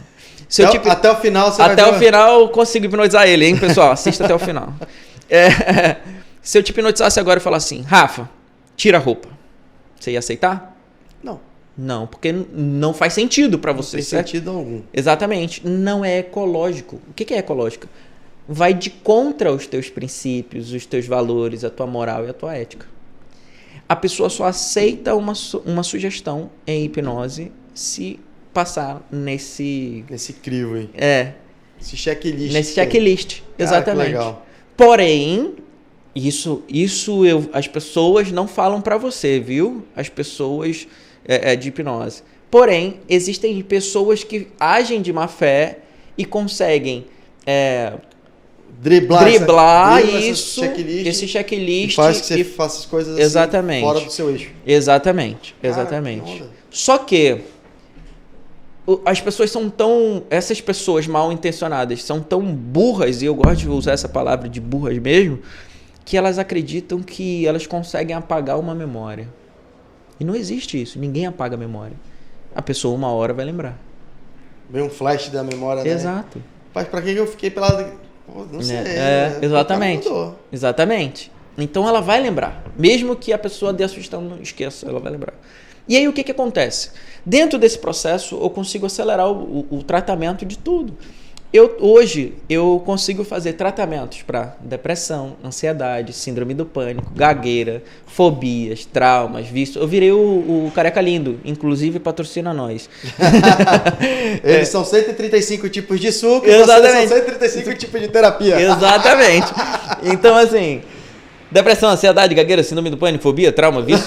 Até o final você Até o final eu consigo hipnotizar ele, hein, pessoal? Assista até o final. Se eu te hipnotizasse agora e falar assim, Rafa, tira a roupa. Você ia aceitar? Não. Não, porque não faz sentido para você. Não tem sentido algum. Exatamente. Não é ecológico. O que é ecológico? Vai de contra os teus princípios, os teus valores, a tua moral e a tua ética. A pessoa só aceita uma sugestão em hipnose se passar nesse crivo aí. Esse checklist. Nesse checklist, exatamente. Cara, que legal. Porém, as pessoas não falam para você, viu? As pessoas de hipnose. Porém, existem pessoas que agem de má fé e conseguem driblar isso, esse checklist. E faz que você faça as coisas assim, fora do seu eixo. Exatamente. Só que essas pessoas mal intencionadas são tão burras, e eu gosto de usar essa palavra de burras mesmo, que elas acreditam que elas conseguem apagar uma memória. E não existe isso, ninguém apaga a memória. A pessoa uma hora vai lembrar. Vem um flash da memória, né? Exato. Mas pra que eu fiquei pelado? Não sei. Exatamente. Então ela vai lembrar. Mesmo que a pessoa dê a sugestão, não esqueça, ela vai lembrar. E aí o que acontece? Dentro desse processo eu consigo acelerar o tratamento de tudo. Hoje eu consigo fazer tratamentos para depressão, ansiedade, síndrome do pânico, gagueira, fobias, traumas, vícios. Eu virei o Careca Lindo, inclusive patrocina nós. Eles são 135 tipos de suco, exatamente. São 135 tipos de terapia. Exatamente. Então, assim, depressão, ansiedade, gagueira, síndrome do pânico, fobia, trauma, vício.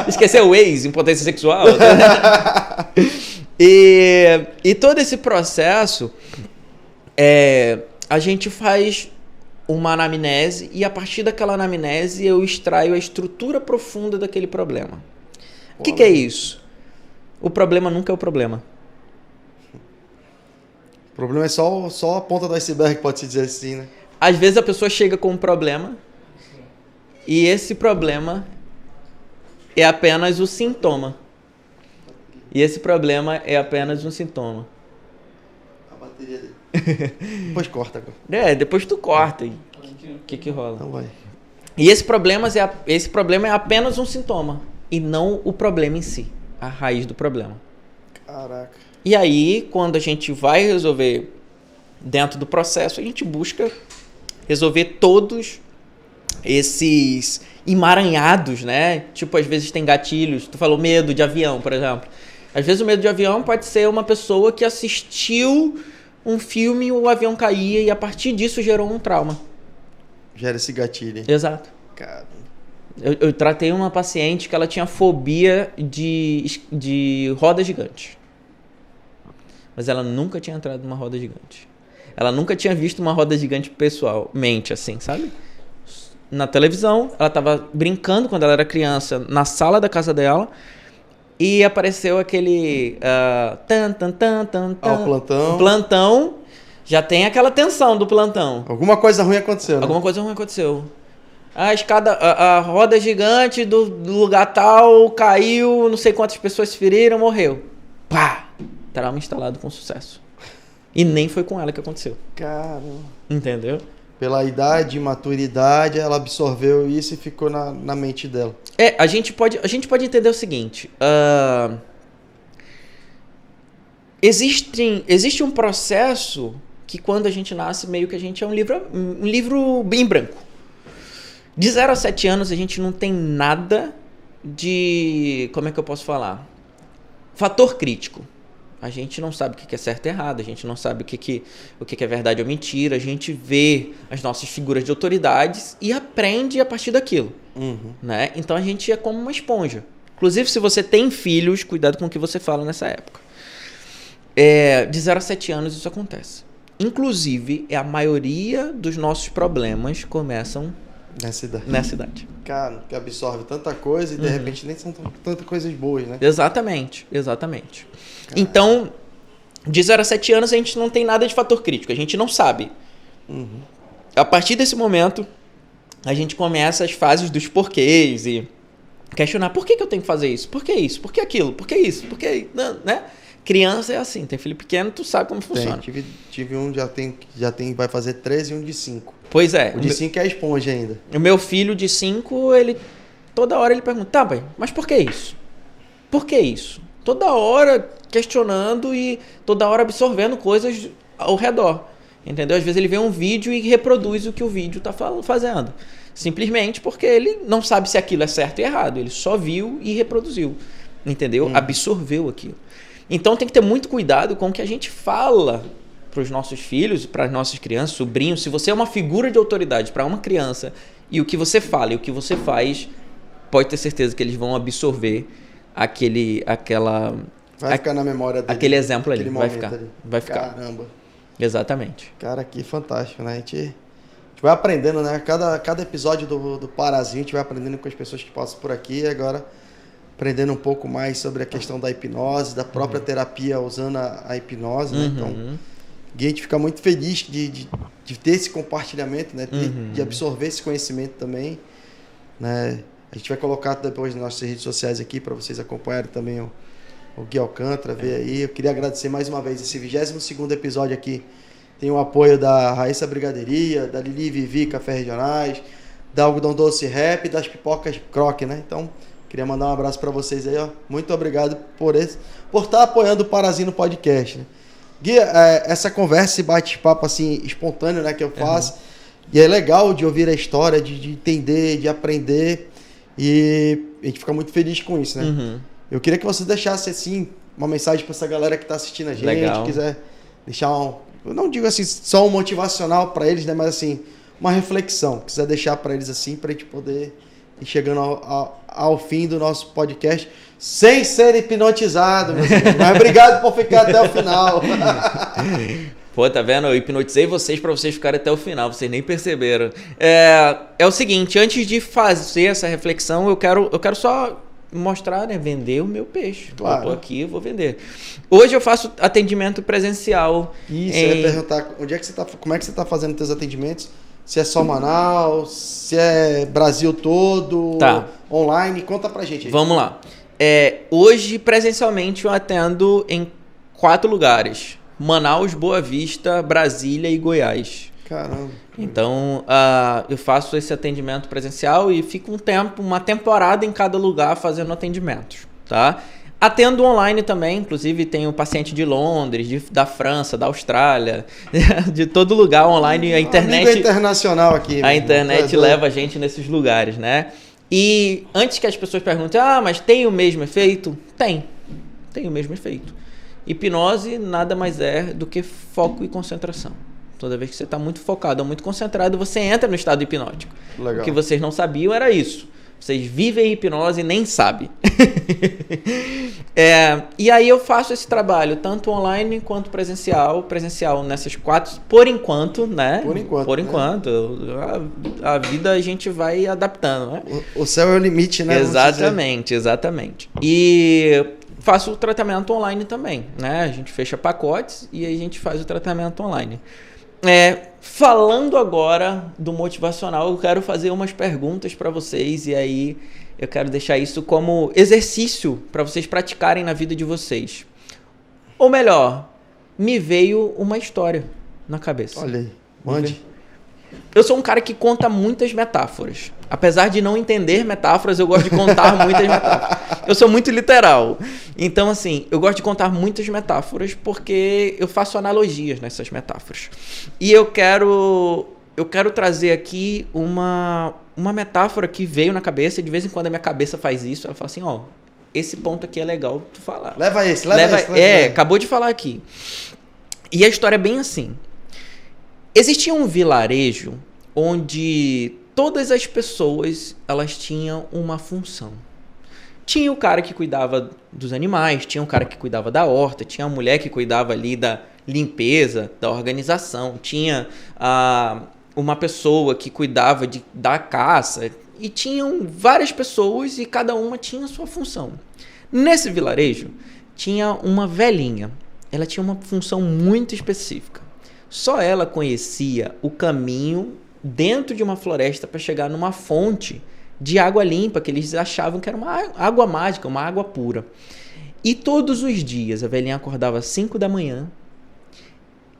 Esqueceu o ex, impotência sexual. E todo esse processo, a gente faz uma anamnese e a partir daquela anamnese eu extraio a estrutura profunda daquele problema. O que é isso? O problema nunca é o problema. O problema é só a ponta do iceberg, pode-se dizer assim, né? Às vezes a pessoa chega com um problema e esse problema é apenas o sintoma. E esse problema é apenas um sintoma. A bateria dele. Depois corta agora. Depois tu corta. O que rola? Então vai. E esse problema é apenas um sintoma. E não o problema em si. A raiz do problema. Caraca. E aí, quando a gente vai resolver dentro do processo, a gente busca resolver todos esses emaranhados, né? Tipo, às vezes tem gatilhos. Tu falou medo de avião, por exemplo. Às vezes o medo de avião pode ser uma pessoa que assistiu um filme e o avião caía e a partir disso gerou um trauma. Gera esse gatilho. Exato. Caramba. Eu tratei uma paciente que ela tinha fobia de roda gigante. Mas ela nunca tinha entrado numa roda gigante. Ela nunca tinha visto uma roda gigante pessoalmente, assim, sabe? Na televisão, ela estava brincando quando ela era criança na sala da casa dela. E apareceu aquele o plantão. O plantão, já tem aquela tensão do plantão. Alguma coisa ruim aconteceu, né? Alguma coisa ruim aconteceu. A escada, a roda gigante do lugar tal caiu, não sei quantas pessoas se feriram, morreu. Pá! Trauma instalado com sucesso. E nem foi com ela que aconteceu. Caramba. Entendeu? Pela idade, maturidade, ela absorveu isso e ficou na mente dela. A gente pode entender o seguinte. Existe um processo que quando a gente nasce, meio que a gente é um livro bem branco. De 0 a 7 anos, a gente não tem nada de... Como é que eu posso falar? Fator crítico. A gente não sabe o que é certo e errado, a gente não sabe o que é verdade ou mentira, a gente vê as nossas figuras de autoridades e aprende a partir daquilo. Uhum. Né? Então a gente é como uma esponja. Inclusive, se você tem filhos, cuidado com o que você fala nessa época. De 0 a 7 anos isso acontece. Inclusive, a maioria dos nossos problemas começam nessa idade. Cara, que absorve tanta coisa e de repente nem são tantas coisas boas, né? Exatamente. Então, de 0 a 7 anos a gente não tem nada de fator crítico, a gente não sabe. Uhum. A partir desse momento, a gente começa as fases dos porquês e questionar por que eu tenho que fazer isso? Por que isso? Por que aquilo? Por que isso? Por que... Né? Criança é assim, tem filho pequeno, tu sabe como funciona. Tive um, vai fazer 13 e um de 5. Pois é. O de 5 é a esponja ainda. O meu filho de 5, toda hora ele pergunta, tá, pai, mas por que isso? Por que isso? Toda hora questionando e toda hora absorvendo coisas ao redor. Entendeu? Às vezes ele vê um vídeo e reproduz o que o vídeo está fazendo. Simplesmente porque ele não sabe se aquilo é certo e errado. Ele só viu e reproduziu. Entendeu? Absorveu aquilo. Então tem que ter muito cuidado com o que a gente fala para os nossos filhos, para as nossas crianças, sobrinhos. Se você é uma figura de autoridade para uma criança e o que você fala e o que você faz, pode ter certeza que eles vão absorver Vai ficar na memória dele. Aquele exemplo ali, aquele vai ficar. ali. Vai ficar. Caramba. Exatamente. Cara, que fantástico, né? A gente vai aprendendo, né? Cada episódio do Parazinho, a gente vai aprendendo com as pessoas que passam por aqui. E agora, aprendendo um pouco mais sobre a questão da hipnose, da própria terapia usando a hipnose, né? Então, a gente fica muito feliz de ter esse compartilhamento, né? De absorver esse conhecimento também, né? A gente vai colocar depois nas nossas redes sociais aqui para vocês acompanharem também o Gui Alcântara, ver aí. Eu queria agradecer mais uma vez esse 22º episódio aqui. Tem o apoio da Raíssa Brigadeiria, da Lili Vivi Café Regionais, da Algodão Doce Rap e das Pipocas Croque, né? Então, queria mandar um abraço para vocês aí, ó. Muito obrigado por estar apoiando o Parazinho no podcast, né? Gui, essa conversa e bate-papo assim, espontâneo, né, que eu faço. E é legal de ouvir a história, de entender, de aprender. E a gente fica muito feliz com isso, né? Eu queria que você deixasse, assim, uma mensagem para essa galera que está assistindo a gente. Legal. Quiser deixar eu não digo assim, só um motivacional para eles, né? Mas assim, uma reflexão. Quiser deixar para eles assim, para a gente poder ir chegando ao fim do nosso podcast sem ser hipnotizado, meu senhor. Mas obrigado por ficar até o final. Pô, tá vendo? Eu hipnotizei vocês para vocês ficarem até o final, vocês nem perceberam. É o seguinte, antes de fazer essa reflexão, eu quero só mostrar, né? Vender o meu peixe. Claro. Eu tô aqui, eu vou vender. Hoje eu faço atendimento presencial. Isso, eu ia perguntar, como é que você tá fazendo seus atendimentos? Se é só Manaus, se é Brasil todo, online, conta pra gente aí. Vamos lá. Hoje, presencialmente, eu atendo em 4 lugares. Manaus, Boa Vista, Brasília e Goiás. Caramba. Então, eu faço esse atendimento presencial e fico uma temporada em cada lugar fazendo atendimentos, tá? Atendo online também, inclusive tenho paciente de Londres, da França, da Austrália, de todo lugar online. A internet amigo internacional aqui. A internet leva a gente nesses lugares, né? E antes que as pessoas perguntem, mas tem o mesmo efeito? Tem o mesmo efeito. Hipnose nada mais é do que foco e concentração. Toda vez que você está muito focado ou muito concentrado, você entra no estado hipnótico. Legal. O que vocês não sabiam era isso. Vocês vivem hipnose e nem sabem. E aí eu faço esse trabalho, tanto online quanto presencial. Presencial nessas 4, por enquanto, né? Por enquanto. A vida a gente vai adaptando, né? O céu é o limite, né? Exatamente. E faço o tratamento online também, né? A gente fecha pacotes e aí a gente faz o tratamento online. Falando agora do motivacional, eu quero fazer umas perguntas para vocês e aí eu quero deixar isso como exercício para vocês praticarem na vida de vocês. Ou melhor, me veio uma história na cabeça. Olha aí, mande. Eu sou um cara que conta muitas metáforas. Apesar de não entender metáforas, eu gosto de contar muitas metáforas. Eu sou muito literal. Então, assim, eu gosto de contar muitas metáforas porque eu faço analogias nessas metáforas. E eu quero trazer aqui uma metáfora que veio na cabeça. E de vez em quando a minha cabeça faz isso. Ela fala assim, esse ponto aqui é legal tu falar. Leva esse. Acabou de falar aqui. E a história é bem assim. Existia um vilarejo onde todas as pessoas elas tinham uma função. Tinha o cara que cuidava dos animais, tinha o cara que cuidava da horta, tinha a mulher que cuidava ali da limpeza, da organização, tinha uma pessoa que cuidava da caça, e tinham várias pessoas e cada uma tinha a sua função. Nesse vilarejo tinha uma velhinha, ela tinha uma função muito específica. Só ela conhecia o caminho dentro de uma floresta para chegar numa fonte de água limpa, que eles achavam que era uma água mágica, uma água pura. E todos os dias a velhinha acordava às 5 da manhã,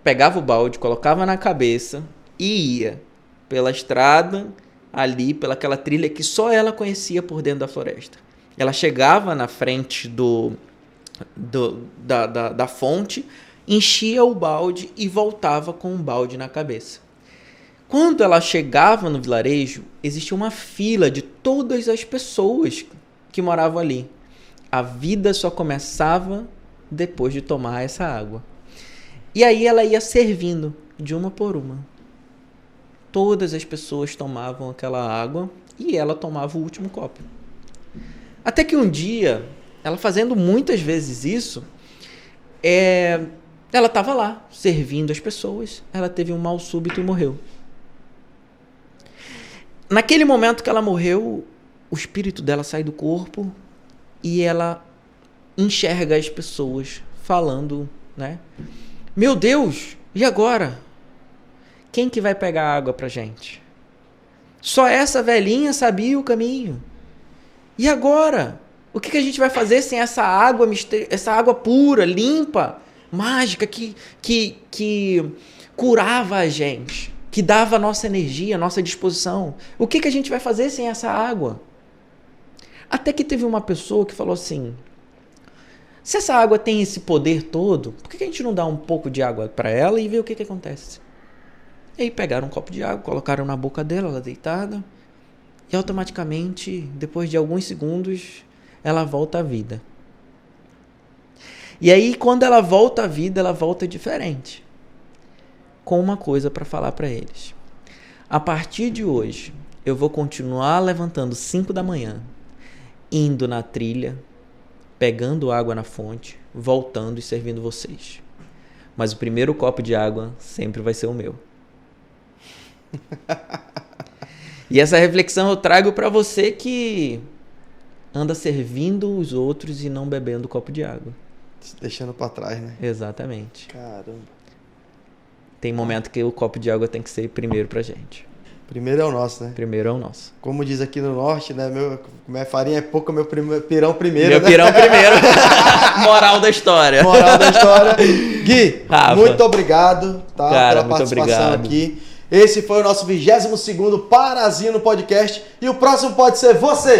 pegava o balde, colocava na cabeça e ia pela estrada ali, pelaquela trilha que só ela conhecia por dentro da floresta. Ela chegava na frente da fonte, enchia o balde e voltava com um balde na cabeça. Quando ela chegava no vilarejo, existia uma fila de todas as pessoas que moravam ali. A vida só começava depois de tomar essa água. E aí ela ia servindo de uma por uma. Todas as pessoas tomavam aquela água e ela tomava o último copo. Até que um dia ela fazendo muitas vezes isso, ela estava lá, servindo as pessoas, ela teve um mal súbito e morreu. Naquele momento que ela morreu, o espírito dela sai do corpo e ela enxerga as pessoas falando, né? Meu Deus, e agora? Quem que vai pegar água pra gente? Só essa velhinha sabia o caminho. E agora? O que a gente vai fazer sem essa água pura, limpa, mágica, que curava a gente, que dava a nossa energia, a nossa disposição? O que a gente vai fazer sem essa água? Até que teve uma pessoa que falou assim, se essa água tem esse poder todo, por que a gente não dá um pouco de água para ela e vê o que acontece? E aí pegaram um copo de água, colocaram na boca dela, ela deitada, e automaticamente, depois de alguns segundos, ela volta à vida. E aí, quando ela volta à vida, ela volta diferente. Com uma coisa para falar para eles. A partir de hoje, eu vou continuar levantando 5 da manhã, indo na trilha, pegando água na fonte, voltando e servindo vocês. Mas o primeiro copo de água sempre vai ser o meu. E essa reflexão eu trago para você que anda servindo os outros e não bebendo copo de água. Se deixando para trás, né? Exatamente. Caramba. Tem momento que o copo de água tem que ser primeiro pra gente. Primeiro é o nosso, né? Primeiro é o nosso. Como diz aqui no norte, né? Minha farinha é pouca, meu pirão primeiro. Meu, né? Pirão primeiro. Moral da história. Moral da história. Gui, Rafa, muito obrigado, tá? Cara, pela participação obrigado. Aqui. Esse foi o nosso 22º Parazino Podcast. E o próximo pode ser você.